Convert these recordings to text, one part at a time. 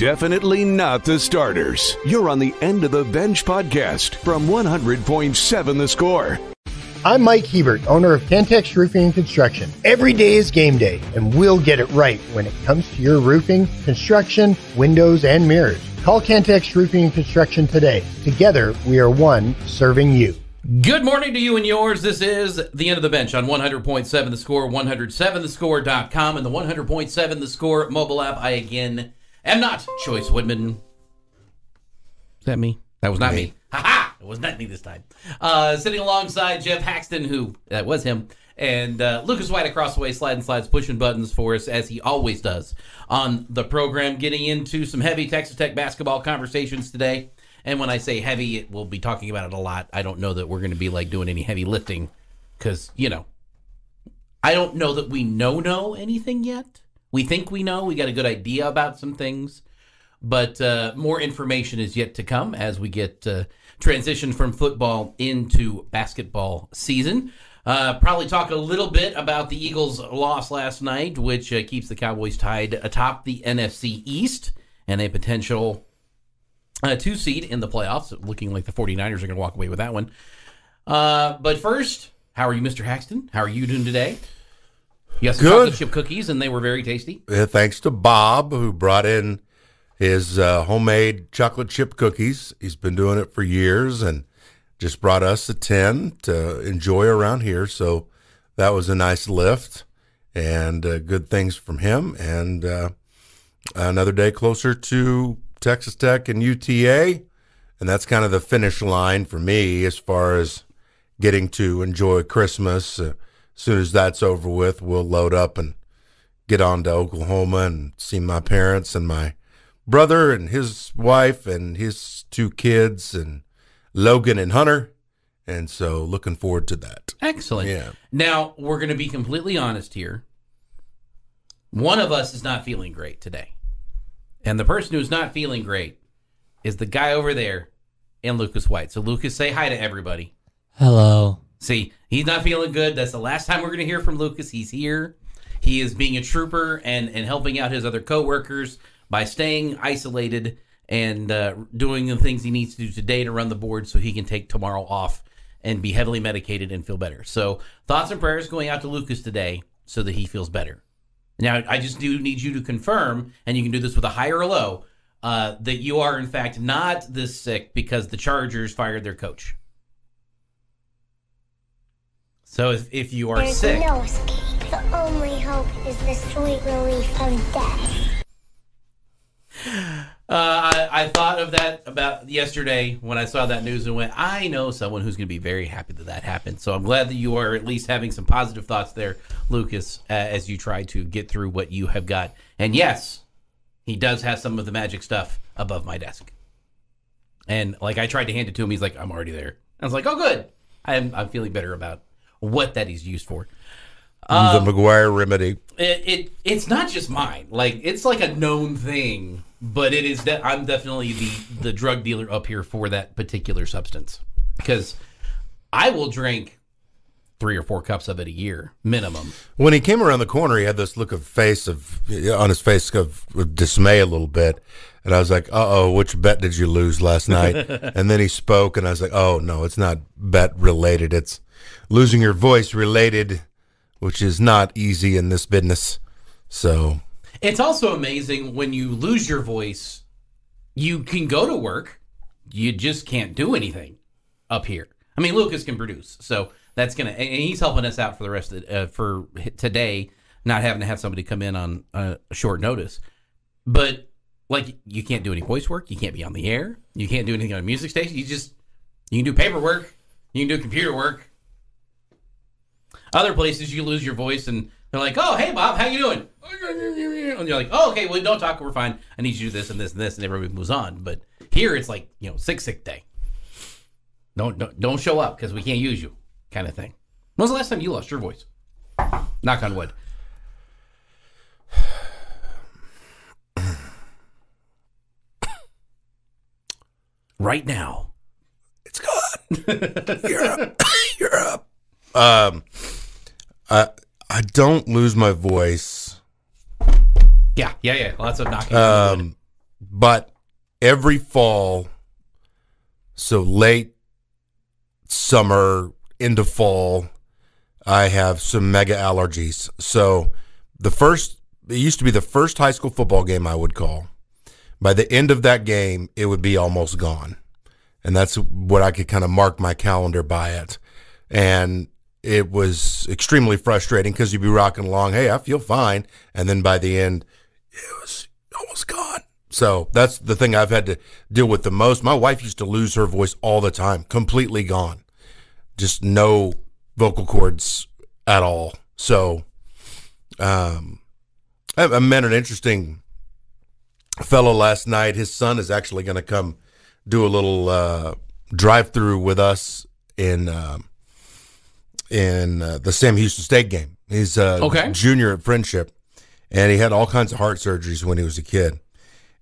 definitely not the starters. You're on the End of the Bench podcast from 100.7 The Score. I'm Mike Hebert, owner of Cantex Roofing and Construction. Every day is game day, and we'll get it right when it comes to your roofing, construction, windows, and mirrors. Call Cantex Roofing and Construction today. Together, we are one serving you. Good morning to you and yours. This is the End of the Bench on 100.7 The Score, 107thescore.com, and the 100.7 The Score mobile app. I, again, am not Joyce Whitman. Is that me? That was not me. Ha-ha! It was not me this time. Sitting alongside Geoff Haxton, who, that was him, and Lucas White across the way, sliding slides, pushing buttons for us, as he always does on the program, getting into some heavy Texas Tech basketball conversations today. And when I say heavy, we'll be talking about it a lot. I don't know that we're going to be like doing any heavy lifting because, you know, I don't know that we know anything yet. We think we know. We got a good idea about some things. But more information is yet to come as we get transition from football into basketball season. Probably talk a little bit about the Eagles' loss last night, which keeps the Cowboys tied atop the NFC East and a potential 2 seed in the playoffs, looking like the 49ers are going to walk away with that one. But first, how are you, Mr. Haxton? How are you doing today? You got some chocolate chip cookies, and they were very tasty. Thanks to Bob, who brought in his homemade chocolate chip cookies. He's been doing it for years and just brought us a 10 to enjoy around here. So that was a nice lift and good things from him. And another day closer to Texas Tech and UTA, and that's kind of the finish line for me as far as getting to enjoy Christmas. As soon as that's over with, we'll load up and get on to Oklahoma and see my parents and my brother and his wife and his 2 kids and Logan and Hunter, and so looking forward to that. Excellent. Yeah. Now, we're going to be completely honest here. One of us is not feeling great today. And the person who's not feeling great is the guy over there and Lucas White. So, Lucas, say hi to everybody. Hello. See, he's not feeling good. That's the last time we're going to hear from Lucas. He's here. He is being a trooper and helping out his other coworkers by staying isolated and doing the things he needs to do today to run the board so he can take tomorrow off and be heavily medicated and feel better. So, thoughts and prayers going out to Lucas today so that he feels better. Now, I just do need you to confirm, and you can do this with a high or a low, that you are, in fact, not this sick because the Chargers fired their coach. So if you are sick... There's no escape. The only hope is the sweet relief from death. I thought of that about yesterday when I saw that news and went, I know someone who's going to be very happy that happened. So I'm glad that you are at least having some positive thoughts there, Lucas, as you try to get through what you have got. And yes, he does have some of the magic stuff above my desk. And like I tried to hand it to him, he's like, I'm already there. I was like, oh, good. I'm feeling better about what that is used for. The McGuire remedy. It's not just mine. Like it's like a known thing, but it is that I'm definitely the drug dealer up here for that particular substance because I will drink 3 or 4 cups of it a year minimum. When he came around the corner, he had this look on his face of dismay a little bit, and I was like, "Uh-oh, which bet did you lose last night?" And then he spoke, and I was like, "Oh no, it's not bet related. It's losing your voice related." Which is not easy in this business. So it's also amazing when you lose your voice, you can go to work, you just can't do anything up here. I mean, Lucas can produce, so that's gonna, and he's helping us out for the rest of for today, not having to have somebody come in on short notice. But like, you can't do any voice work, you can't be on the air, you can't do anything on a music station. You can do paperwork, you can do computer work. Other places you lose your voice and they're like, oh, hey, Bob, how you doing? And you're like, oh, okay, well, don't talk, we're fine. I need you to do this and this and this, and everybody moves on. But here it's like, sick day. Don't show up because we can't use you kind of thing. When was the last time you lost your voice? Knock on wood. Right now. It's gone. You're up. I don't lose my voice. Yeah. Lots of knocking on wood. but every fall, so late summer into fall, I have some mega allergies. So it used to be the first high school football game I would call. By the end of that game, it would be almost gone. And that's what I could kind of mark my calendar by it. And it was extremely frustrating because you'd be rocking along, hey, I feel fine. And then by the end, it was almost gone. So that's the thing I've had to deal with the most. My wife used to lose her voice all the time, completely gone. Just no vocal cords at all. So I met an interesting fellow last night. His son is actually going to come do a little drive-through with us in the Sam Houston State game. He's a junior at Friendship, and he had all kinds of heart surgeries when he was a kid.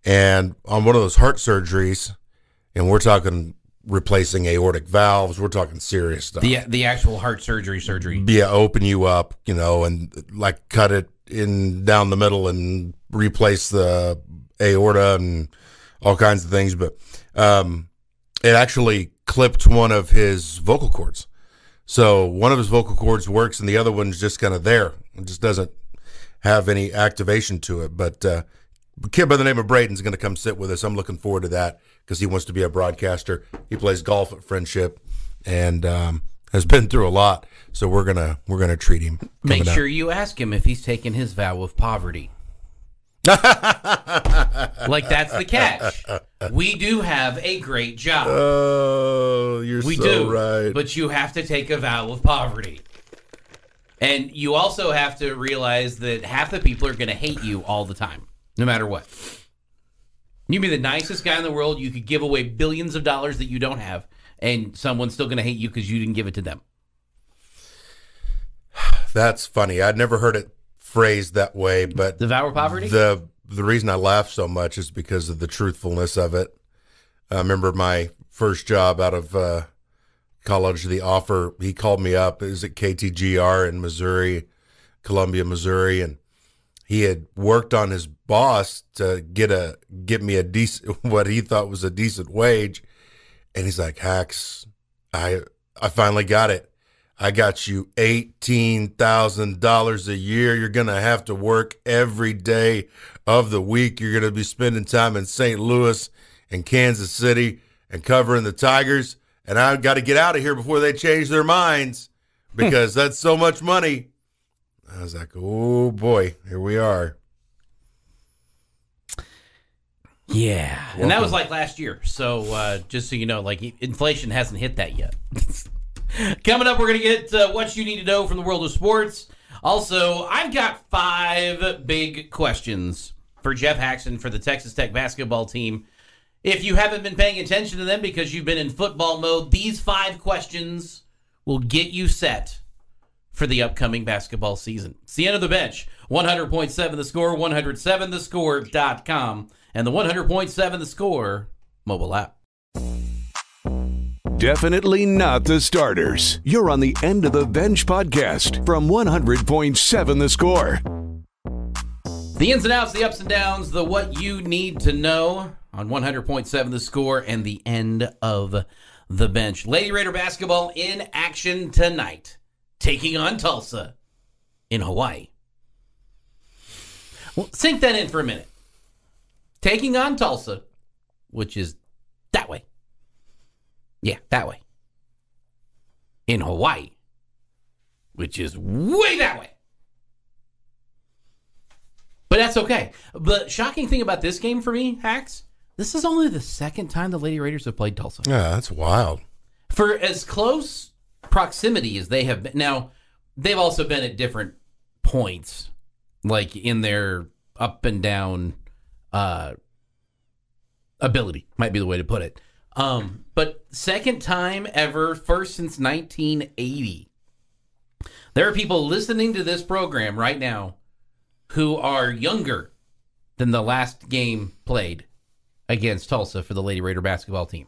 And on one of those heart surgeries, and we're talking replacing aortic valves, we're talking serious stuff. The actual heart surgery. Yeah, open you up, and like cut it in down the middle and replace the aorta and all kinds of things. But it actually clipped one of his vocal cords. So one of his vocal cords works and the other one's just kind of there. It just doesn't have any activation to it. But a kid by the name of Braden's going to come sit with us. I'm looking forward to that because he wants to be a broadcaster. He plays golf at Friendship and has been through a lot. So we're gonna treat him. Make sure you ask him if he's taken his vow of poverty. Like that's the catch. We do have a great job. Oh, we so do, right. But you have to take a vow of poverty. And you also have to realize that half the people are going to hate you all the time, no matter what. You'd be the nicest guy in the world. You could give away billions of dollars that you don't have, and someone's still going to hate you because you didn't give it to them. That's funny. I'd never heard it phrased that way, but the vow of poverty? The reason I laugh so much is because of the truthfulness of it. I remember my first job out of college, the offer, he called me up. It was at KTGR in Missouri, Columbia, Missouri, and he had worked on his boss to get me a decent, what he thought was a decent wage. And he's like, Hax, I finally got it. I got you $18,000 a year. You're going to have to work every day of the week. You're going to be spending time in St. Louis and Kansas City and covering the Tigers. And I've got to get out of here before they change their minds because that's so much money. I was like, oh, boy, here we are. Yeah. Welcome. And that was like last year. So just so you know, like inflation hasn't hit that yet. Coming up, we're going to get what you need to know from the world of sports. Also, I've got 5 big questions for Geoff Haxton for the Texas Tech basketball team. If you haven't been paying attention to them because you've been in football mode, these 5 questions will get you set for the upcoming basketball season. It's the end of the bench. 100.7 The Score, 107thescore.com, and the 100.7 The Score mobile app. Definitely not the starters. You're on the End of the Bench podcast from 100.7 The Score. The ins and outs, the ups and downs, the what you need to know on 100.7 The Score and the End of the Bench. Lady Raider basketball in action tonight, taking on Tulsa in Hawaii. Well, sink that in for a minute. Taking on Tulsa, which is that way. Yeah, that way. In Hawaii, which is way that way. But that's okay. The shocking thing about this game for me, Hax, this is only the second time the Lady Raiders have played Tulsa. Yeah, that's wild. For as close proximity as they have been. Now, they've also been at different points, like in their up and down ability, might be the way to put it. But second time ever, first since 1980. There are people listening to this program right now who are younger than the last game played against Tulsa for the Lady Raider basketball team.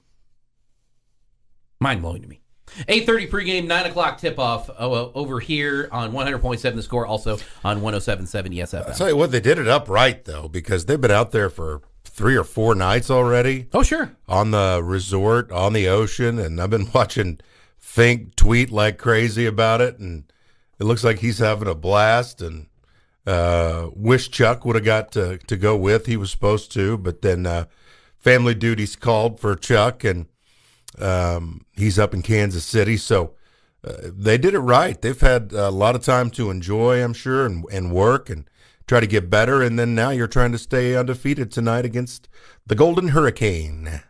Mind-blowing to me. 8:30 pregame, 9 o'clock tip-off over here on 100.7 The Score, also on 107.7 ESFM. I'll tell you what, they did it upright, though, because they've been out there for 3 or 4 nights already. Oh, sure. On the resort, on the ocean, and I've been watching Fink tweet like crazy about it, and it looks like he's having a blast, and wish Chuck would have got to go with. He was supposed to, but then family duties called for Chuck, and he's up in Kansas City, so they did it right. They've had a lot of time to enjoy, I'm sure, and work and try to get better, and then now you're trying to stay undefeated tonight against the Golden Hurricane.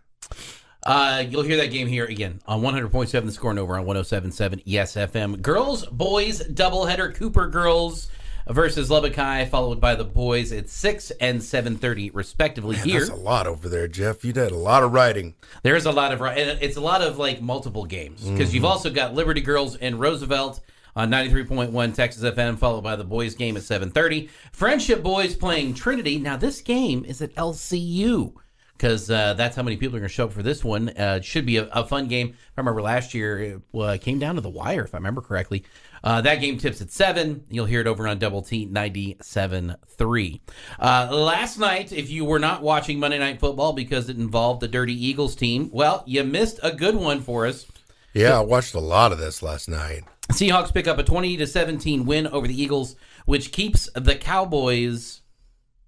You'll hear that game here again on 100.7 The Score and over on 107.7 Yes FM. Girls, boys, doubleheader. Cooper girls versus Lubbock High, followed by the boys at 6 and 7:30 respectively. Man, here. That's a lot over there, Jeff. You did a lot of writing. There's a lot of, and it's a lot of like multiple games because you've also got Liberty Girls and Roosevelt on 93.1 Texas FM, followed by the boys game at 7:30. Friendship Boys playing Trinity. Now this game is at LCU because that's how many people are going to show up for this one. It should be a fun game. I remember last year it came down to the wire, if I remember correctly. That game tips at 7. You'll hear it over on Double T 97.3. Last night, if you were not watching Monday Night Football because it involved the Dirty Eagles team, well, you missed a good one for us. Yeah, I watched a lot of this last night. Seahawks pick up a 20-17 win over the Eagles, which keeps the Cowboys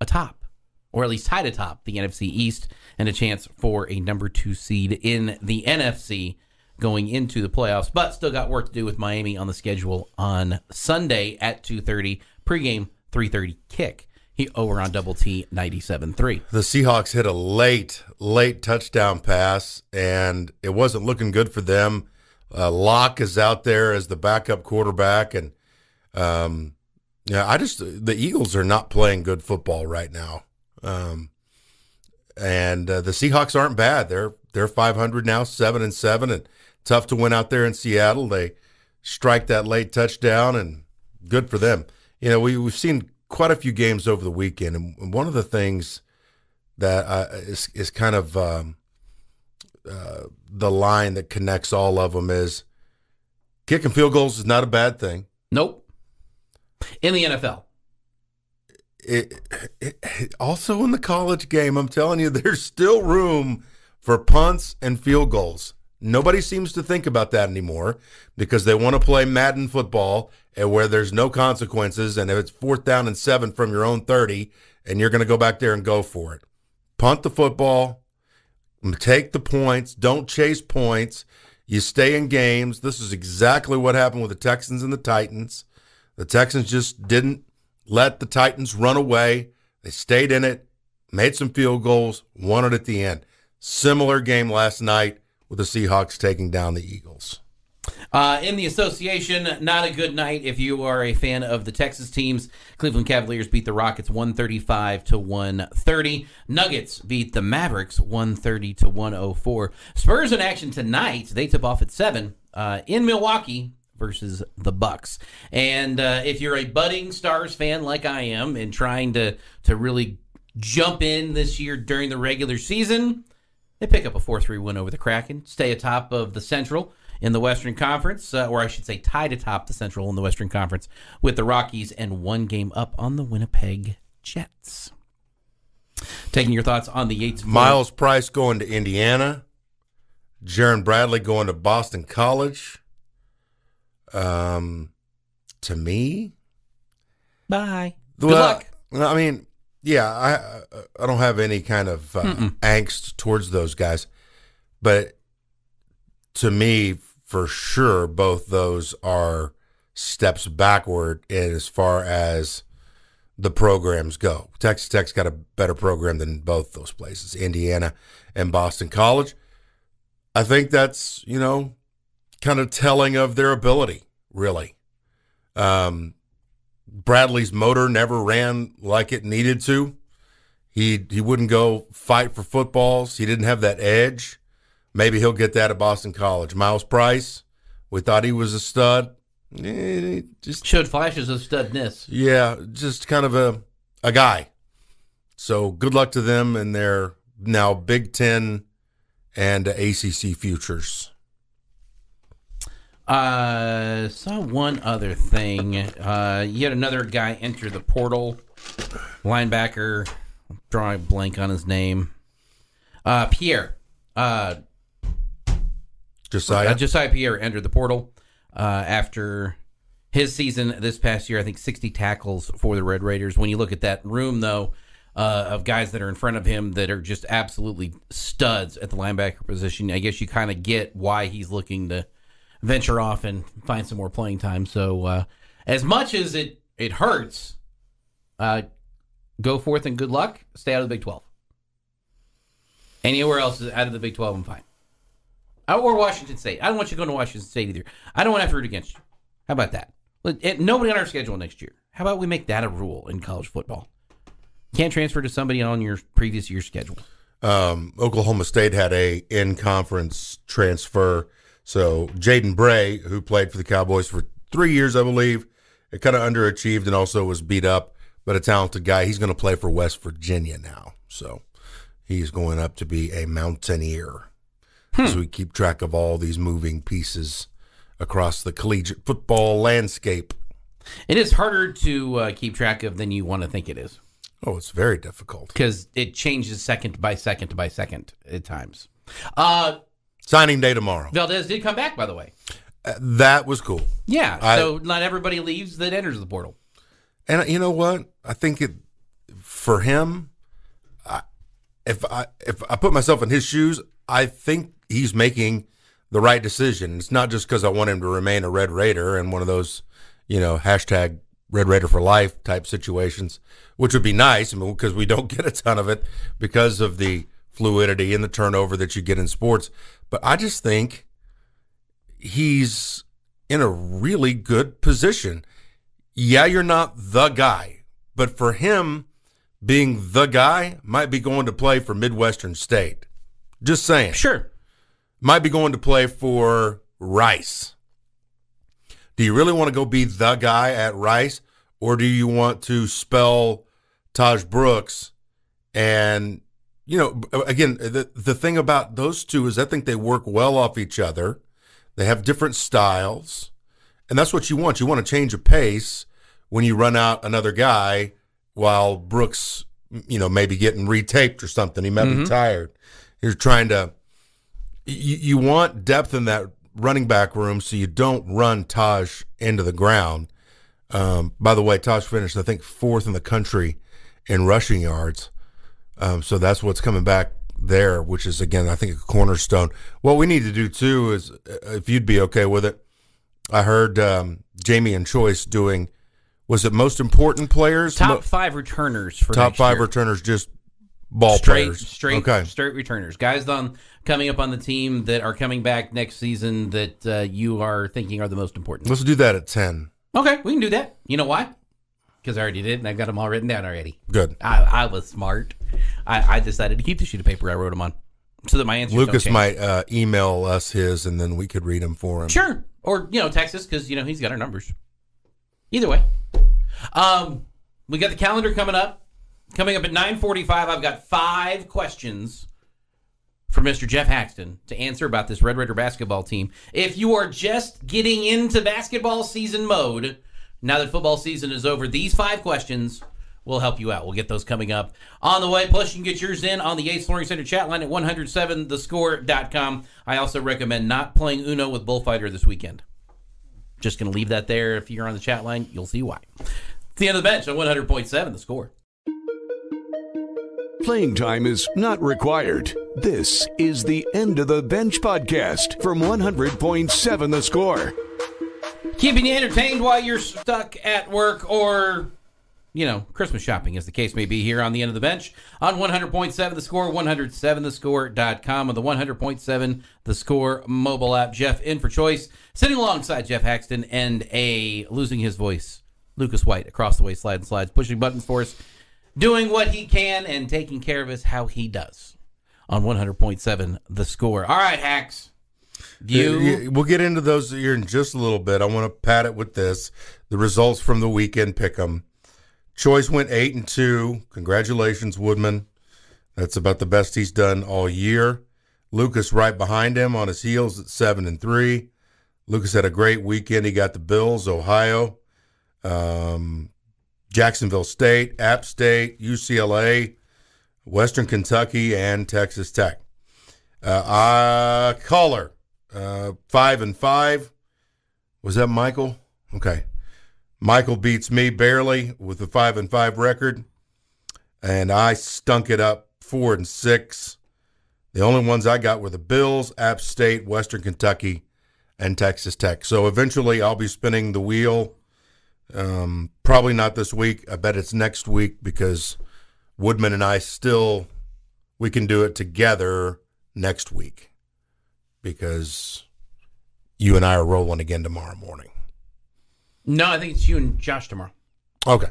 atop, or at least tied atop the NFC East, and a chance for a number 2 seed in the NFC going into the playoffs, but still got work to do with Miami on the schedule on Sunday at 2:30, pregame 3:30 kick. Over on Double T 97.3. The Seahawks hit a late touchdown pass, and it wasn't looking good for them. Locke is out there as the backup quarterback, and the Eagles are not playing good football right now. And the Seahawks aren't bad. They're 500 now, 7-7, and tough to win out there in Seattle. They strike that late touchdown, and good for them. You know, we've seen quite a few games over the weekend, and one of the things that is kind of the line that connects all of them is kicking field goals is not a bad thing. Nope. In the NFL. It also in the college game, I'm telling you, there's still room for punts and field goals. Nobody seems to think about that anymore because they want to play Madden football and where there's no consequences, and if it's 4th down and 7 from your own 30 and you're going to go back there and go for it. Punt the football, take the points, don't chase points. You stay in games. This is exactly what happened with the Texans and the Titans. The Texans just didn't let the Titans run away. They stayed in it, made some field goals, won it at the end. Similar game last night with the Seahawks taking down the Eagles. In the association, not a good night if you are a fan of the Texas teams. Cleveland Cavaliers beat the Rockets 135-130. Nuggets beat the Mavericks 130-104. Spurs in action tonight. They tip off at 7 in Milwaukee versus the Bucks. And if you're a budding Stars fan like I am and trying to really jump in this year during the regular season, they pick up a 4-3 win over the Kraken, stay atop of the Central in the Western Conference, or I should say tied atop the Central in the Western Conference with the Rockies and 1 game up on the Winnipeg Jets. Taking your thoughts on the Yates. Miles Price going to Indiana. Jaron Bradley going to Boston College. To me, bye. Good luck. I mean, yeah, I don't have any kind of angst towards those guys, but to me, for sure, both those are steps backward as far as the programs go. Texas Tech's got a better program than both those places, Indiana and Boston College. I think that's, kind of telling of their ability, really. Bradley's motor never ran like it needed to. He wouldn't go fight for footballs. He didn't have that edge. Maybe he'll get that at Boston College. Miles Price, we thought he was a stud. Just showed flashes of studness. Yeah, just kind of a guy. So good luck to them and their now Big Ten and ACC futures. Saw one other thing. Yet another guy enter the portal. Linebacker. drawing a blank on his name. Pierre. Josiah Pierre entered the portal after his season this past year. I think 60 tackles for the Red Raiders. When you look at that room, though, of guys that are in front of him that are just absolutely studs at the linebacker position, I guess you kind of get why he's looking to venture off and find some more playing time. So as much as it hurts, go forth and good luck. Stay out of the Big 12. Anywhere else out of the Big 12, I'm fine. Or Washington State. I don't want you going to Washington State either. I don't want to have to root against you. How about that? Nobody on our schedule next year. How about we make that a rule in college football? Can't transfer to somebody on your previous year's schedule. Oklahoma State had a in-conference transfer. So Jaden Bray, who played for the Cowboys for 3 years, I believe, it kind of underachieved and also was beat up, but a talented guy. He's going to play for West Virginia now. So he's going up to be a Mountaineer. As we keep track of all these moving pieces across the collegiate football landscape. It is harder to keep track of than you want to think it is. Oh, it's very difficult. Because it changes second by second by second at times. Signing day tomorrow. Valdez did come back, by the way. That was cool. Yeah, so not everybody leaves that enters the portal. And you know what? I think for him, if I put myself in his shoes, I think he's making the right decision. It's not just because I want him to remain a Red Raider and one of those, hashtag Red Raider for life type situations, which would be nice because we don't get a ton of it because of the fluidity and the turnover that you get in sports. But I just think he's in a really good position. Yeah, you're not the guy, but for him, being the guy might be going to play for Midwestern State. Just saying. Sure. Might be going to play for Rice. Do you really want to go be the guy at Rice, or do you want to spell Taj Brooks? And, again, the thing about those two is I think they work well off each other. They have different styles, and that's what you want. You want to change a pace when you run out another guy while Brooks, maybe getting retaped or something. He might be tired. You're trying to you want depth in that running back room so you don't run Taj into the ground. By the way, Taj finished, I think, 4th in the country in rushing yards. So that's what's coming back there, which is, again, I think a cornerstone. What we need to do, too, is, if you'd be okay with it, I heard Jamie and Choice doing, was it most important players? Top 5 returners for Top next 5 year. returners, just ball players. Straight returners. Guys coming up on the team that are coming back next season that you are thinking are the most important. Let's do that at 10. Okay, we can do that. You know why? Because I already did, and I've got them all written down already. Good. I was smart. I decided to keep the sheet of paper I wrote them on so that my answers Lucas don't change. might email us his, and then we could read them for him. Sure. Or, text us because, he's got our numbers. Either way. We got the calendar coming up. Coming up at 9:45, I've got 5 questions for Mr. Geoff Haxton to answer about this Red Raider basketball team. If you are just getting into basketball season mode, now that football season is over, these 5 questions will help you out. We'll get those coming up on the way. Plus, you can get yours in on the Ace Flooring Center chat line at 107thescore.com. I also recommend not playing Uno with Bullfighter this weekend. Just going to leave that there. If you're on the chat line, you'll see why. It's the end of the bench on 100.7 The Score. Playing time is not required. This is the End of the Bench podcast from 100.7 The Score. Keeping you entertained while you're stuck at work or, Christmas shopping, as the case may be, here on the End of the Bench on 100.7 The Score, 107thescore.com, and the 100.7 The Score mobile app. Geoff in for Choice, sitting alongside Geoff Haxton and losing his voice, Lucas White, across the way, sliding slides, pushing buttons for us, doing what he can and taking care of us how he does on 100.7 The Score. All right, Hax. We'll get into those here in just a little bit. I want to pad it with this. The results from the weekend pick'em. Choice went 8-2. Congratulations, Woodman. That's about the best he's done all year. Lucas right behind him on his heels at 7-3. Lucas had a great weekend. He got the Bills, Ohio, Jacksonville State, App State, UCLA. Western Kentucky and Texas Tech. Caller, 5-5. Was that Michael? Okay. Michael beats me barely with a 5-5 record, and I stunk it up 4-6. The only ones I got were the Bills, App State, Western Kentucky, and Texas Tech. So eventually I'll be spinning the wheel. Probably not this week. I bet it's next week because Woodman and I we can do it together next week because you and I are rolling again tomorrow morning. No, I think it's you and Josh tomorrow. Okay.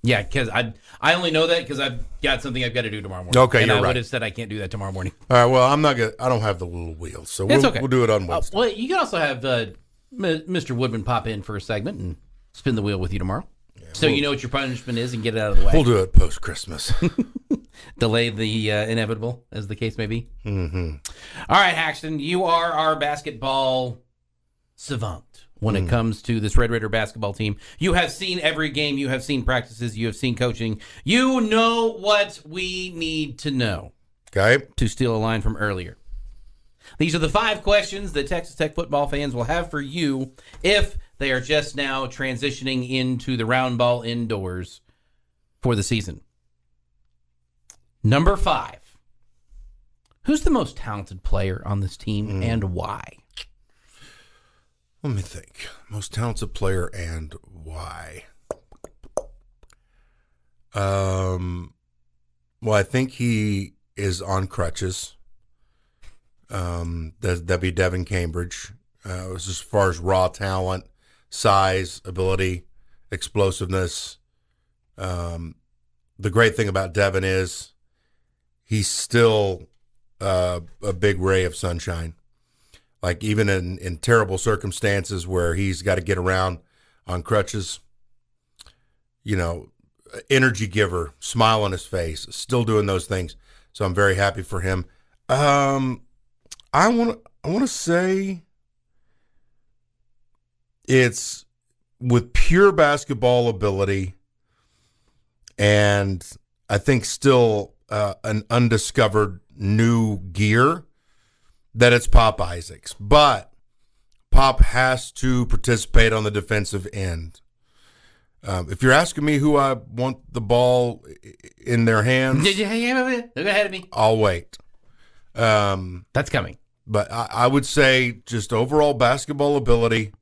Yeah, because I only know that because I've got something I've got to do tomorrow morning. Okay, and you're I right. would have said I can't do that tomorrow morning. All right, well, I don't have the little wheels, so It's okay. We'll do it on Wednesday. Well, you can also have Mr. Woodman pop in for a segment and spin the wheel with you tomorrow. Yeah, so you know what your punishment is and get it out of the way. We'll do it post-Christmas. Delay the inevitable, as the case may be. Mm-hmm. All right, Haxton, you are our basketball savant when it comes to this Red Raider basketball team. You have seen every game. You have seen practices. You have seen coaching. You know what we need to know. Okay. To steal a line from earlier. These are the 5 questions that Texas Tech football fans will have for you if they are just now transitioning into the round ball indoors for the season. Number 5. Who's the most talented player on this team and why? Let me think. Most talented player and why? Well, I think he is on crutches. That'd be Devin Cambridge. As far as raw talent, size, ability, explosiveness. The great thing about Devin is he's still a big ray of sunshine. Like even in terrible circumstances where he's got to get around on crutches, energy giver, smile on his face, still doing those things. So I'm very happy for him. I want to say it's with pure basketball ability, and I think still an undiscovered new gear. That it's Pop Isaacs, but Pop has to participate on the defensive end. If you're asking me who I want the ball in their hands, Look ahead of me. I'll wait. That's coming. But I would say just overall basketball ability,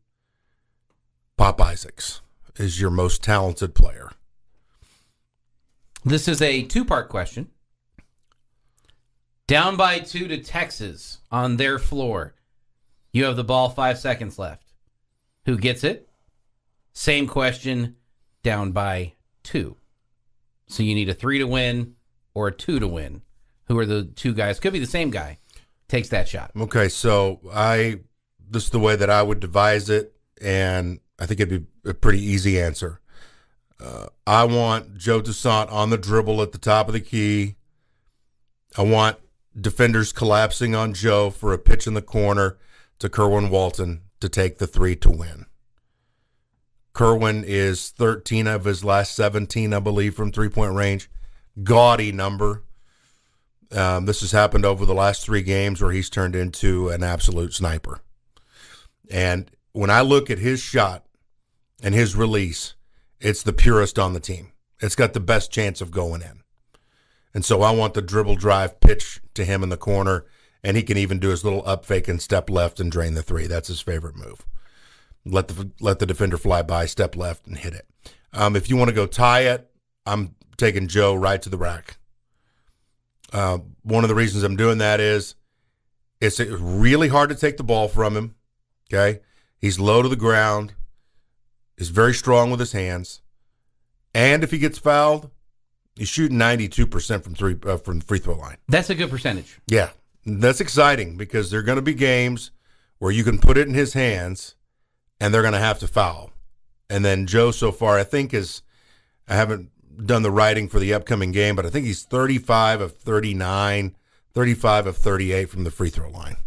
Pop Isaacs is your most talented player. This is a 2-part question. Down by 2 to Texas on their floor. You have the ball, 5 seconds left. Who gets it? Same question, down by 2. So you need a 3 to win or a 2 to win. Who are the 2 guys? Could be the same guy. Takes that shot. Okay, so this is the way that I would devise it, and I think it'd be a pretty easy answer. I want Joe Toussaint on the dribble at the top of the key. I want defenders collapsing on Joe for a pitch in the corner to Kerwin Walton to take the 3 to win. Kerwin is 13 of his last 17, I believe, from three-point range. Gaudy number. This has happened over the last 3 games where he's turned into an absolute sniper. And when I look at his shot and his release, it's the purest on the team. It's got the best chance of going in. And so I want the dribble drive pitch to him in the corner, and he can even do his little up fake and step left and drain the 3. That's his favorite move. Let the defender fly by, step left, and hit it. If you want to go tie it, I'm taking Joe right to the rack. One of the reasons I'm doing that is it's really hard to take the ball from him. Okay, he's low to the ground. He's very strong with his hands, and if he gets fouled, he's shooting 92% from the free throw line. That's a good percentage. Yeah, that's exciting because there are going to be games where you can put it in his hands, and they're going to have to foul. And then Joe, so far, I think I haven't done the writing for the upcoming game, but I think he's 35 of 39, 35 of 38 from the free throw line.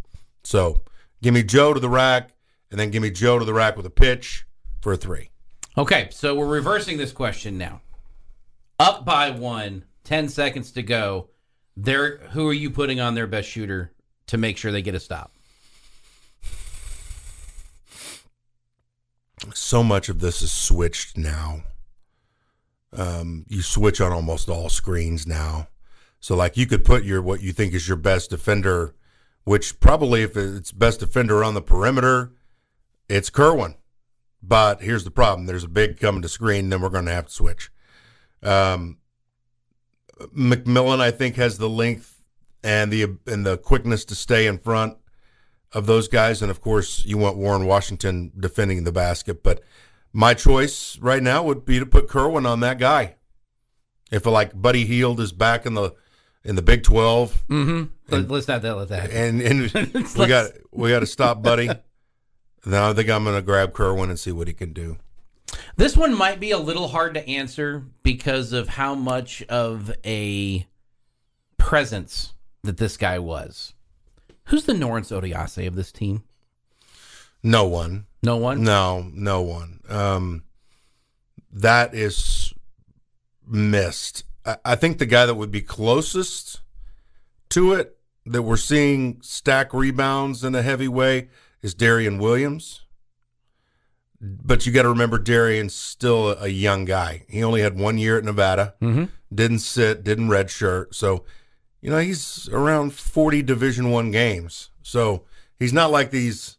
So give me Joe to the rack, and then give me Joe to the rack with a pitch for a 3. Okay, so we're reversing this question now. Up by 1, 10 seconds to go. Who are you putting on their best shooter to make sure they get a stop? So much of this is switched now. You switch on almost all screens now. So, like, you could put what you think is your best defender, which probably if it's best defender on the perimeter, it's Kerwin. But here's the problem. There's a big coming to screen, then we're going to have to switch. McMillan, I think, has the length and the quickness to stay in front of those guys. And, of course, you want Warren Washington defending the basket. But my choice right now would be to put Kerwin on that guy. If, like, Buddy Hield is back in the Big 12. Mm-hmm. Let's not let that happen. And we got to stop Buddy. Then I think I'm going to grab Kerwin and see what he can do. This one might be a little hard to answer because of how much of a presence that this guy was. Who's the Norrance Odiase of this team? No one. No one? No one. That is missed. I think the guy that would be closest to it, that we're seeing stack rebounds in a heavy way, is Darian Williams. But you got to remember, Darian's still a young guy. He only had 1 year at Nevada. Mm-hmm. Didn't sit, didn't redshirt. So, he's around 40 Division I games. So he's not like these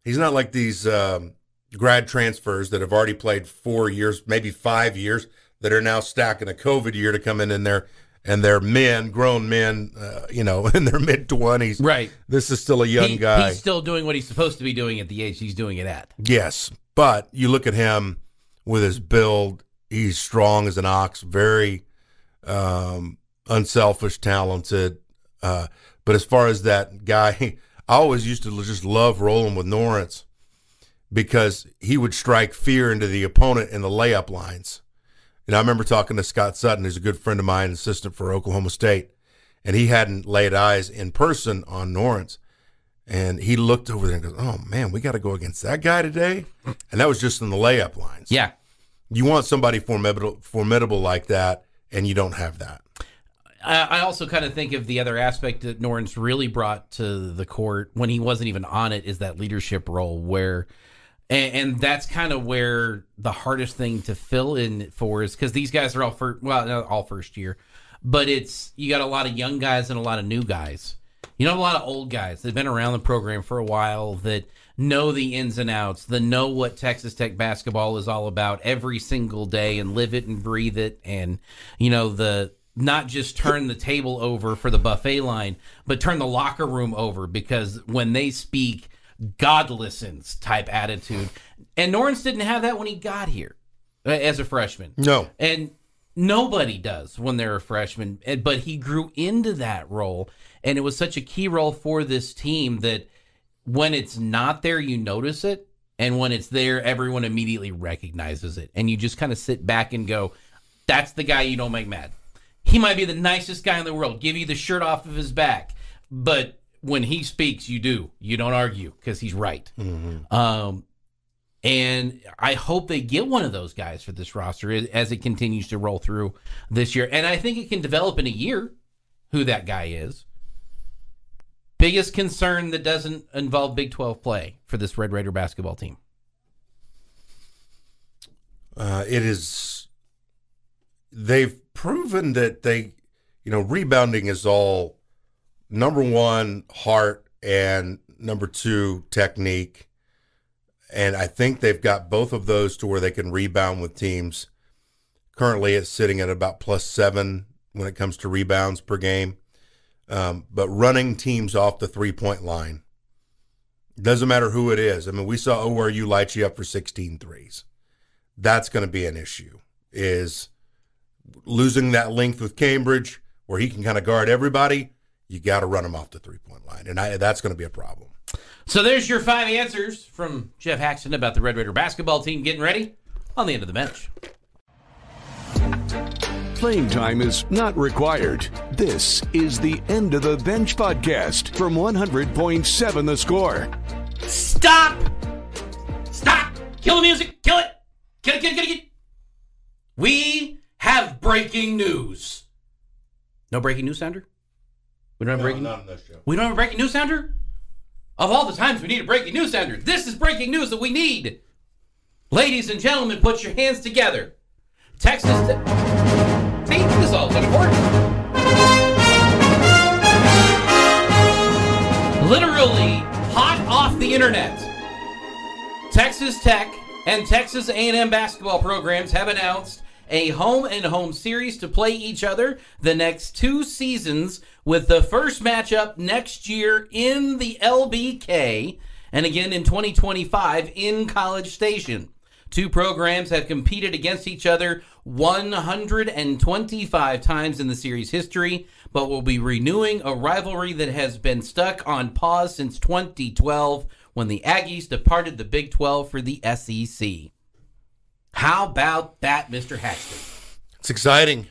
grad transfers that have already played 4 years, maybe 5 years, that are now stacking a COVID year to come in there. And they're grown men, in their mid-20s. Right. This is still a young guy. He's still doing what he's supposed to be doing at the age he's doing it at. Yes. But you look at him with his build, he's strong as an ox, very unselfish, talented. But as far as that guy, I always used to just love rolling with Norrance because he would strike fear into the opponent in the layup lines. And I remember talking to Scott Sutton, who's a good friend of mine, assistant for Oklahoma State, and he hadn't laid eyes in person on Norrance. And he looked over there and goes, oh, man, we got to go against that guy today? And that was just in the layup lines. Yeah. You want somebody formidable like that, and you don't have that. I also kind of think of the other aspect that Norrance really brought to the court when he wasn't even on it is that leadership role where – and that's kind of where the hardest thing to fill in for is because these guys are not all first year, but you got a lot of young guys and a lot of new guys. You know, a lot of old guys that have been around the program for a while that know the ins and outs, that know what Texas Tech basketball is all about every single day and live it and breathe it. And, not just turn the table over for the buffet line, but turn the locker room over because when they speak, God listens type attitude. And Norrance didn't have that when he got here as a freshman. No. And nobody does when they're a freshman. But he grew into that role. And it was such a key role for this team that when it's not there, you notice it. And when it's there, everyone immediately recognizes it. And you just kind of sit back and go, that's the guy you don't make mad. He might be the nicest guy in the world, give you the shirt off of his back. But when he speaks, you do. You don't argue because he's right. Mm-hmm. And I hope they get one of those guys for this roster as it continues to roll through this year. And I think it can develop in a year who that guy is. Biggest concern that doesn't involve Big 12 play for this Red Raider basketball team? It is. They've proven that rebounding is all number one, heart, and number two, technique. And I think they've got both of those to where they can rebound with teams. Currently, it's sitting at about +7 when it comes to rebounds per game. But running teams off the three-point line, doesn't matter who it is. I mean, we saw ORU light you up for 16 threes. That's going to be an issue, is losing that length with Cambridge where he can kind of guard everybody. You got to run him off the three-point line, and that's going to be a problem. So there's your 5 answers from Geoff Haxton about the Red Raider basketball team getting ready on the end of the bench. Playing time is not required. This is the End of the Bench podcast from 100.7 The Score. Stop! Kill the music! Kill it! Kill it! We have breaking news. No breaking news sounder? We don't have breaking not on this show. We don't have a breaking news sounder? Of all the times we need a breaking news sounder, this is breaking news that we need. Ladies and gentlemen, put your hands together. Texas. See, this is all important. Literally hot off the internet. Texas Tech and Texas A&M basketball programs have announced a home-and-home series to play each other the next 2 seasons, with the first matchup next year in the LBK and again in 2025 in College Station. 2 programs have competed against each other 125 times in the series history, but will be renewing a rivalry that has been stuck on pause since 2012 when the Aggies departed the Big 12 for the SEC. How about that, Mr. Haxton? It's exciting.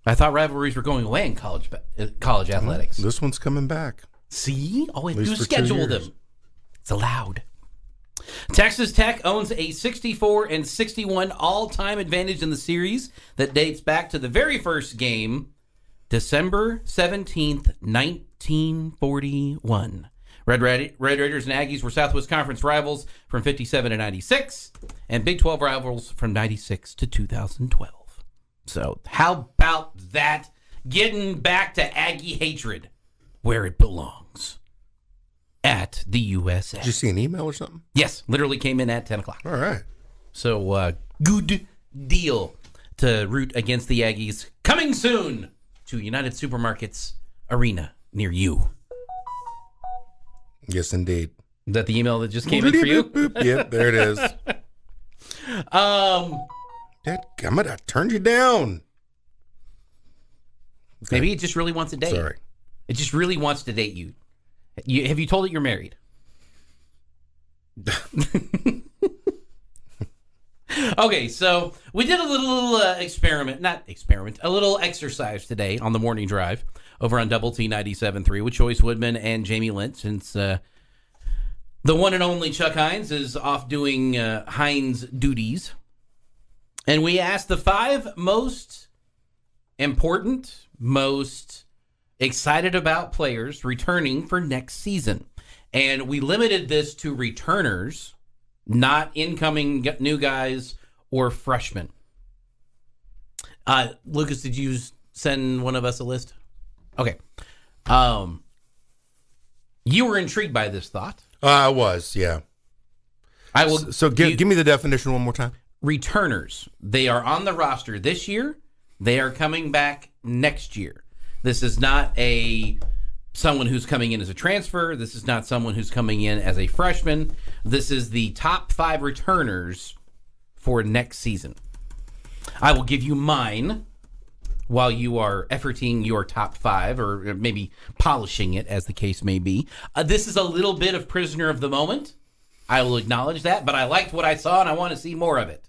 I thought rivalries were going away in college athletics. This one's coming back. See? All we have At to do least is for 2 schedule years. them. It's allowed. Texas Tech owns a 64-61 all-time advantage in the series that dates back to the very first game, December 17th, 1941. Red Raiders and Aggies were Southwest Conference rivals from 57 to 96, and Big 12 rivals from 96 to 2012. So how about that? Getting back to Aggie hatred, where it belongs, at the USA. Did you see an email or something? Yes, literally came in at 10 o'clock. All right. So good deal to root against the Aggies. Coming soon to United Supermarkets Arena near you. Yes, indeed. Is that the email that just came in for you? Yep, there it is. Dadgummit, I turned you down. Okay. Maybe it just really wants to date. Sorry. It just really wants to date you. Have you told it you're married? Okay, so we did a little a little exercise today on the morning drive over on Double T 97.3 with Joyce Woodman and Jamie Lynch, since the one and only Chuck Hines is off doing Hines duties. And we asked the 5 most important, most excited about players returning for next season. And we limited this to returners, not incoming new guys or freshmen. Lucas, did you send one of us a list? Okay. You were intrigued by this thought. I was, yeah. I will. So give me the definition one more time. Returners. They are on the roster this year. They are coming back next year. This is not someone who's coming in as a transfer. This is not someone who's coming in as a freshman. This is the top 5 returners for next season. I will give you mine while you are efforting your top 5, or maybe polishing it, as the case may be. This is a little bit of prisoner of the moment. I will acknowledge that, but I liked what I saw, and I want to see more of it.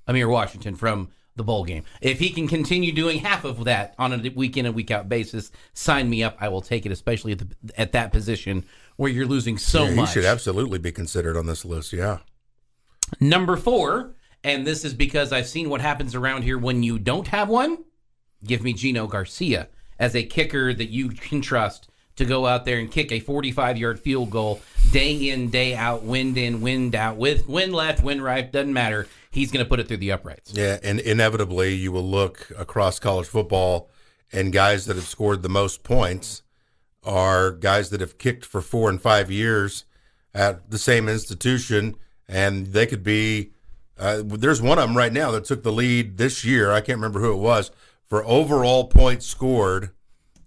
Amir Washington from the bowl game. If he can continue doing half of that on a week in and week out basis, sign me up. I will take it, especially at that position where you're losing so much. He should absolutely be considered on this list, yeah. Number 4, and this is because I've seen what happens around here when you don't have one. Give me Gino Garcia as a kicker that you can trust to go out there and kick a 45-yard field goal day in, day out, wind in, wind out, with wind left, wind right, doesn't matter. He's going to put it through the uprights. Yeah, and inevitably you will look across college football, and guys that have scored the most points are guys that have kicked for 4 and 5 years at the same institution, and they could be there's one of them right now that took the lead this year. I can't remember who it was. For overall points scored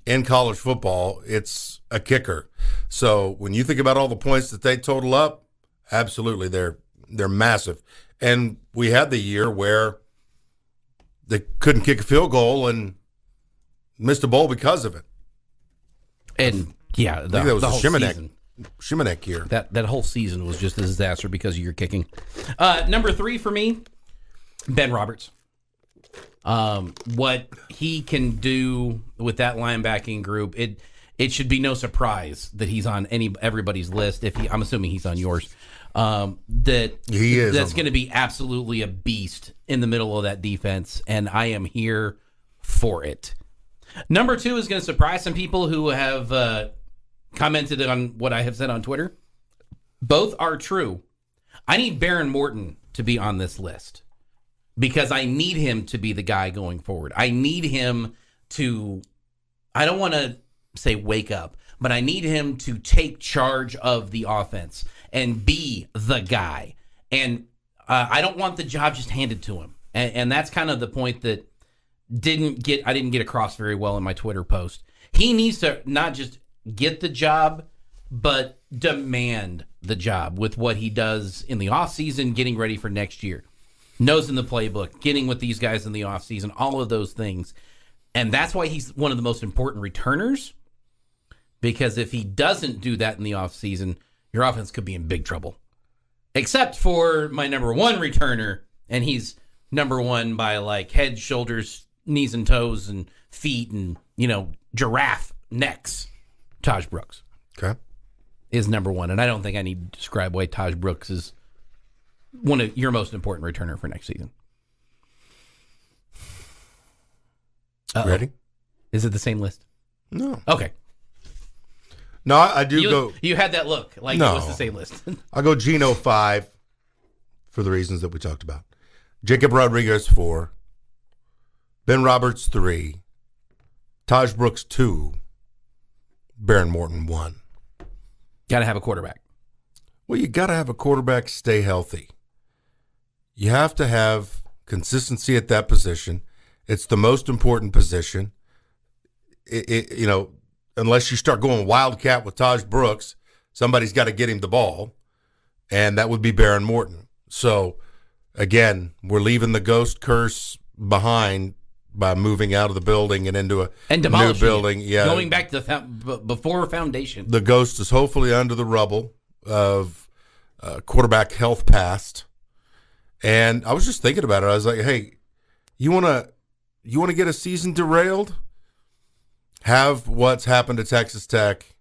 in college football, it's a kicker. So when you think about all the points that they total up, absolutely, they're massive. And we had the year where they couldn't kick a field goal and missed a bowl because of it. And yeah, I think that was the the whole season. Shimanek year. That whole season was just a disaster because of your kicking. Number 3 for me, Ben Roberts. What he can do with that linebacking group, it should be no surprise that he's on everybody's list. I'm assuming he's on yours. That he is. That's going to be absolutely a beast in the middle of that defense, and I am here for it. Number 2 is going to surprise some people who have commented on what I have said on Twitter. Both are true. I need Baron Morton to be on this list because I need him to be the guy going forward. I need him to, I don't want to say wake up, but I need him to take charge of the offense and be the guy. And I don't want the job just handed to him. And that's kind of the point that I didn't get across very well in my Twitter post. He needs to not just get the job, but demand the job with what he does in the offseason, getting ready for next year. Knows in the playbook, getting with these guys in the offseason, all of those things. And that's why he's one of the most important returners, because if he doesn't do that in the offseason, your offense could be in big trouble. Except for my number 1 returner, and he's number 1 by like head, shoulders, knees and toes and feet and, giraffe necks. Taj Brooks. Okay. Is number 1. And I don't think I need to describe why Taj Brooks is one of your most important returner for next season. Ready? Is it the same list? No. Okay. No, I do go. You had that look like No. it was the same list. I go Geno 5 for the reasons that we talked about. Jacob Rodriguez 4. Ben Roberts 3. Taj Brooks 2. Baron Morton 1. Got to have a quarterback. Well, you got to have a quarterback stay healthy. You have to have consistency at that position. It's the most important position. Unless you start going wildcat with Taj Brooks, somebody's got to get him the ball, and that would be Baron Morton. So, again, we're leaving the ghost curse behind by moving out of the building and into a new building. Yeah, going back to the before foundation. The ghost is hopefully under the rubble of quarterback health past. And I was just thinking about it. I was like, hey, you want to get a season derailed? Have what's happened to Texas Tech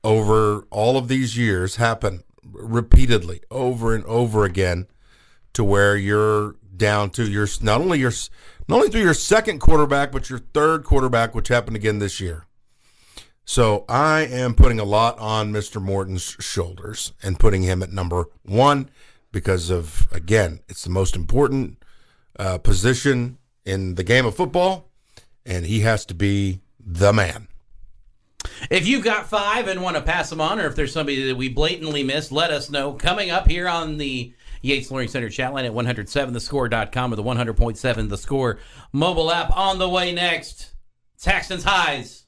over all of these years happen repeatedly over and over again, to where you're down to your not only through your second quarterback, but your third quarterback, which happened again this year. So I am putting a lot on Mr. Morton's shoulders and putting him at number 1 because of, again, it's the most important position in the game of football, and he has to be the man. If you've got 5 and want to pass them on, or if there's somebody that we blatantly missed, let us know. Coming up here on the Yates Learning Center chatline at 107thescore.com or the 100.7 The Score mobile app. On the way next, it's Haxton's highs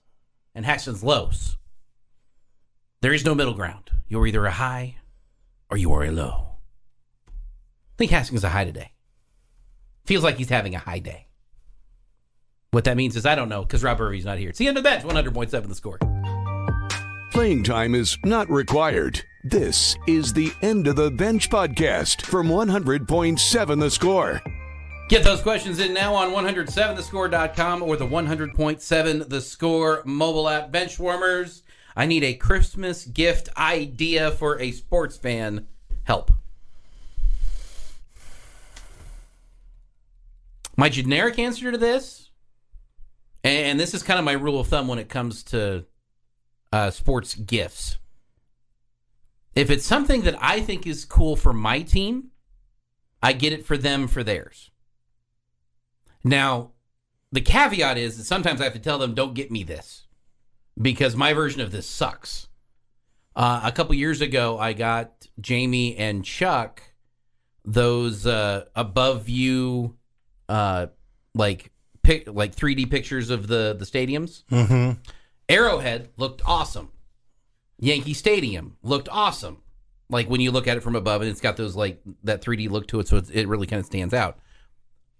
and Haxton's lows. There is no middle ground. You're either a high or you are a low. I think Haxton's a high today. Feels like he's having a high day. What that means is I don't know, because Rob Irvy's not here. It's the end of the bench, 100.7 The Score. Playing time is not required. This is the End of the Bench podcast from 100.7 The Score. Get those questions in now on 107thescore.com or the 100.7 The Score mobile app. Benchwarmers, I need a Christmas gift idea for a sports fan. Help. My generic answer to this, and this is kind of my rule of thumb when it comes to sports gifts. If it's something that I think is cool for my team, I get it for them for theirs. Now, the caveat is that sometimes I have to tell them, don't get me this, because my version of this sucks. A couple years ago, I got Jamie and Chuck those above view, like 3D pictures of the stadiums. Mm-hmm. Arrowhead looked awesome. Yankee Stadium looked awesome. Like when you look at it from above, and it's got those like that 3D look to it, so it really kind of stands out.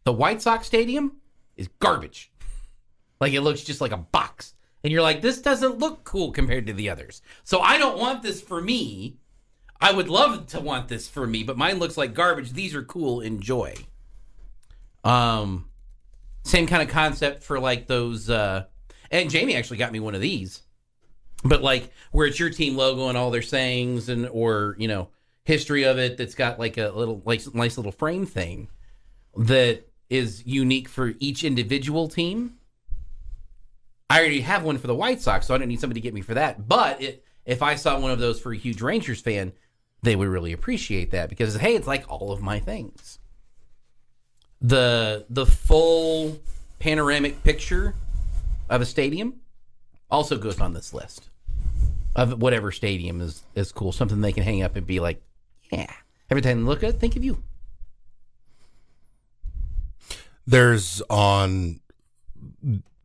The White Sox Stadium is garbage. Like it looks just like a box. And you're like, this doesn't look cool compared to the others. So I don't want this for me. I would love to want this for me, but mine looks like garbage. These are cool. Enjoy. Same kind of concept for like those, and Jamie actually got me one of these, but like where it's your team logo and all their sayings and, or, you know, history of it. That's got like a little, like nice little frame thing that is unique for each individual team. I already have one for the White Sox, so I don't need somebody to get me for that. But if I saw one of those for a huge Rangers fan, they would really appreciate that because, hey, it's like all of my things. The full panoramic picture of a stadium also goes on this list of whatever stadium is cool. Something they can hang up and be like, yeah. Every time they look at it, think of you. There's on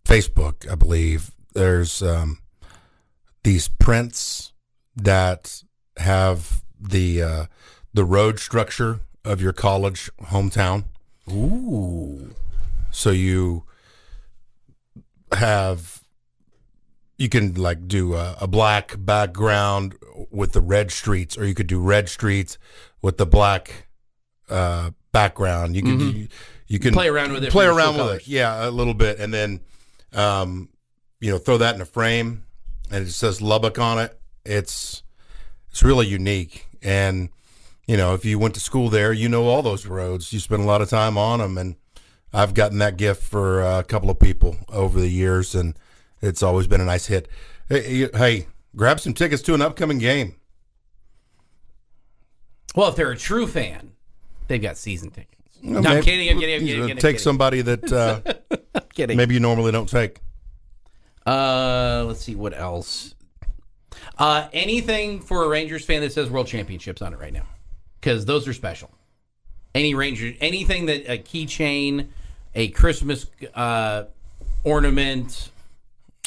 Facebook, I believe, there's these prints that have the road structure of your college hometown. Ooh. So you can like do a black background with the red streets, or you could do red streets with the black background. You can you can play around with it. Play around with it, yeah, a little bit, and then throw that in a frame, and it says Lubbock on it. It's really unique, and if you went to school there, all those roads. You spend a lot of time on them, and I've gotten that gift for a couple of people over the years, and it's always been a nice hit. Hey, grab some tickets to an upcoming game. Well, if they're a true fan, they've got season tickets. No, I'm kidding. Take somebody that I'm kidding. maybe you normally don't take. Let's see what else. Anything for a Rangers fan that says World Championships on it right now, because those are special. Anything that a keychain, a Christmas ornament,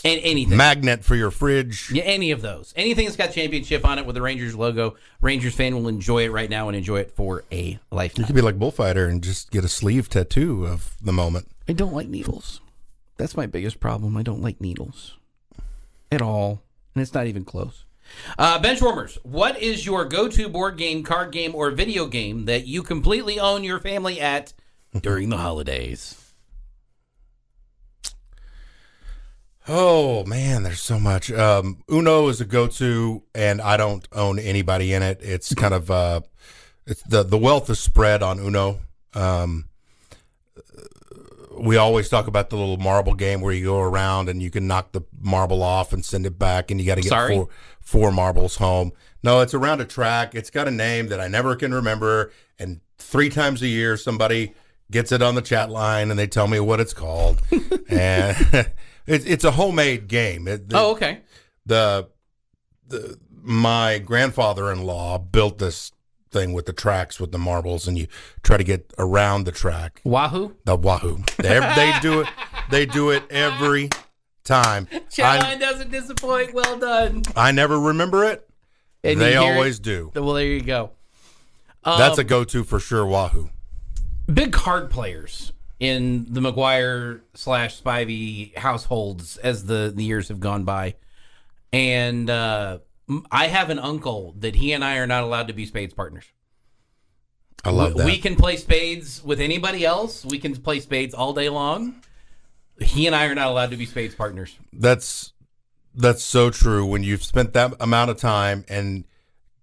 and anything. Magnet for your fridge. Yeah, any of those. Anything that's got championship on it with the Rangers logo, Rangers fan will enjoy it right now and enjoy it for a lifetime. You could be like Bullfighter and just get a sleeve tattoo of the moment. I don't like needles. That's my biggest problem. I don't like needles at all. And it's not even close. Benchwarmers, what is your go-to board game, card game, or video game that you completely own your family at during the holidays? Oh, man, there's so much. Uno is a go-to, and I don't own anybody in it. It's kind of it's the wealth is spread on Uno. We always talk about the little marble game where you go around and you can knock the marble off and send it back, and you got to get four marbles home. No, it's around a track. It's got a name that I never can remember, and 3 times a year somebody gets it on the chat line and they tell me what it's called. And it's a homemade game. Okay. My grandfather-in-law built this thing with the tracks with the marbles, and you try to get around the track. Wahoo? The Wahoo. They do it. They do it every time. Chatline doesn't disappoint. Well done. I never remember it. And they always do. Well, there you go. That's a go-to for sure. Wahoo. Big Card players in the McGuire / Spivey households as the years have gone by, and I have an uncle that he and I are not allowed to be spades partners. I love that. We can play spades with anybody else. We can play spades all day long. He and I are not allowed to be spades partners. That's so true. When you've spent that amount of time and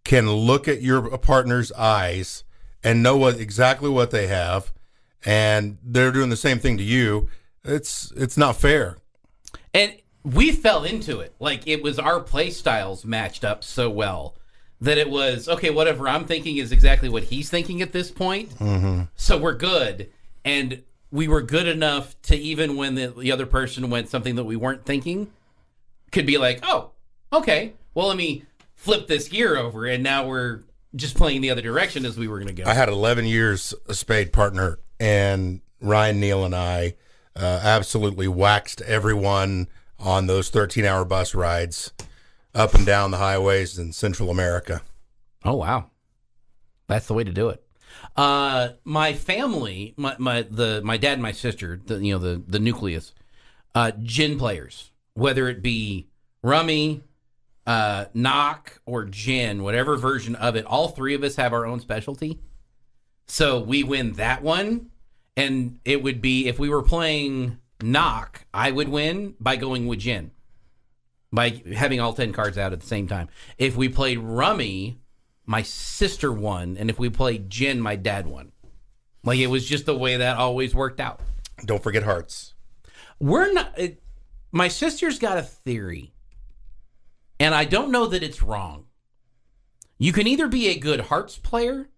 can look at your partner's eyes and know exactly what they have, and they're doing the same thing to you, it's not fair. And we fell into it. Like, it was our play styles matched up so well that it was, okay, whatever I'm thinking is exactly what he's thinking at this point. Mm-hmm. So we're good. And we were good enough to, even when the other person went something that we weren't thinking, could be like, oh, okay, well, let me flip this gear over. And now we're just playing the other direction as we were going to go. I had 11 years a spade partner, and Ryan Neal and I absolutely waxed everyone on those 13-hour bus rides up and down the highways in Central America. Oh, wow. That's the way to do it. My family, my dad and my sister, the nucleus, gin players, whether it be rummy, knock, or gin, whatever version of it, all 3 of us have our own specialty. So we win that one, and it would be, if we were playing knock, I would win by going with gin, by having all 10 cards out at the same time. If we played rummy, my sister won, and if we played gin, my dad won. Like, it was just the way that always worked out. Don't forget hearts. We're not. my sister's got a theory, and I don't know that it's wrong. You can either be a good hearts player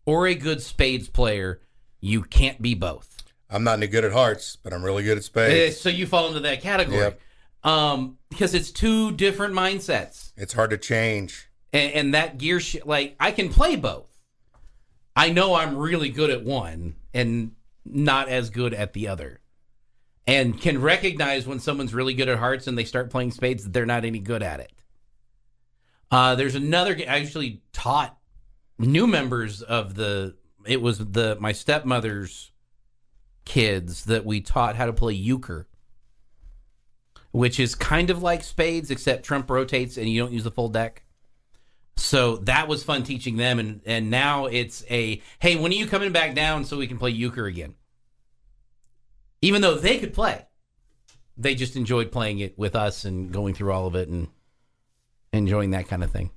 or a good spades player. You can't be both. I'm not any good at hearts, but I'm really good at spades. So you fall into that category. Yep. Because it's two different mindsets. It's hard to change. And that gear, like, I can play both. I know I'm really good at one and not as good at the other. And can recognize when someone's really good at hearts and they start playing spades that they're not any good at it. There's another game. I actually taught new members of my stepmother's kids that we taught how to play euchre, which is kind of like spades, except Trump rotates and you don't use the full deck. So that was fun teaching them. And now it's hey, when are you coming back down so we can play euchre again? Even though they could play, they just enjoyed playing it with us and going through all of it and enjoying that kind of thing.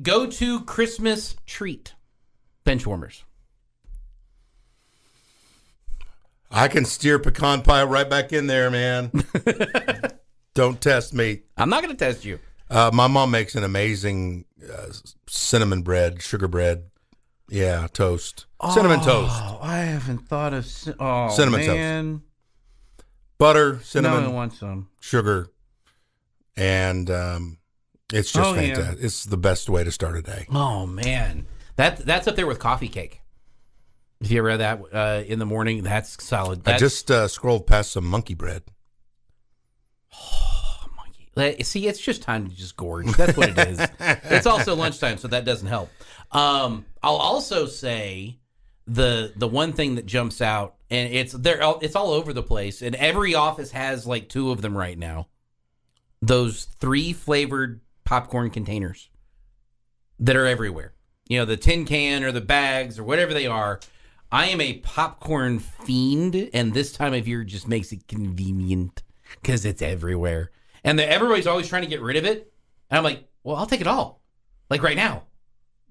Go to Christmas treat, Benchwarmers. I can steer pecan pie right back in there, man. Don't test me. I'm not going to test you. My mom makes an amazing cinnamon bread, sugar bread. Yeah, toast. Cinnamon toast. I haven't thought of cinnamon toast. Butter, cinnamon, no, I want some. sugar, and it's just fantastic. Yeah. It's the best way to start a day. Oh, man. That's up there with coffee cake. If you ever had that in the morning, that's solid. I just scrolled past some monkey bread. Oh, monkey. See, it's just time to just gorge. That's what it is. It's also lunchtime, so that doesn't help. I'll also say the one thing that jumps out, and it's all over the place, and every office has like 2 of them right now. Those 3 flavored popcorn containers that are everywhere. You know, the tin can or the bags or whatever they are. I am a popcorn fiend, and this time of year just makes it convenient because it's everywhere. And everybody's always trying to get rid of it. And I'm like, well, I'll take it all. Like right now.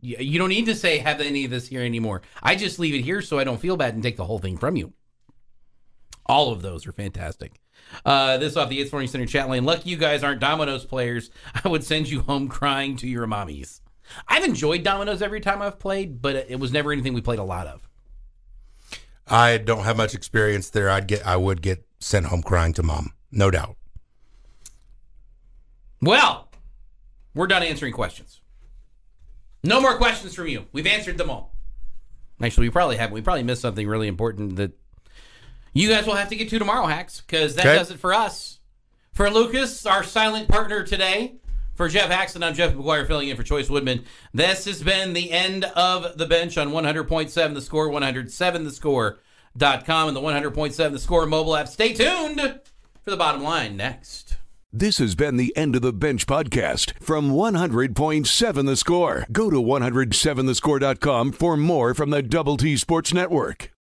You don't need to say have any of this here anymore. I just leave it here so I don't feel bad and take the whole thing from you. All of those are fantastic. This off the It's Morning Center chat line. Lucky you guys aren't Domino's players. I would send you home crying to your mommies. I've enjoyed Domino's every time I've played, but it was never anything we played a lot of. I don't have much experience there. I would get sent home crying to mom, no doubt. Well, we're done answering questions. No more questions from you. We've answered them all. Actually, we probably haven't. We probably missed something really important that you guys will have to get to tomorrow, Hacks, because that does it for us. For Lucas, our silent partner today, for Geoff Haxton, I'm Jeff McGuire filling in for Choice Woodman. This has been the end of the bench on 100.7 The Score, 107thescore.com, and the 100.7 The Score mobile app. Stay tuned for the bottom line next. This has been the End of the Bench podcast from 100.7 The Score. Go to 107thescore.com for more from the Double T Sports Network.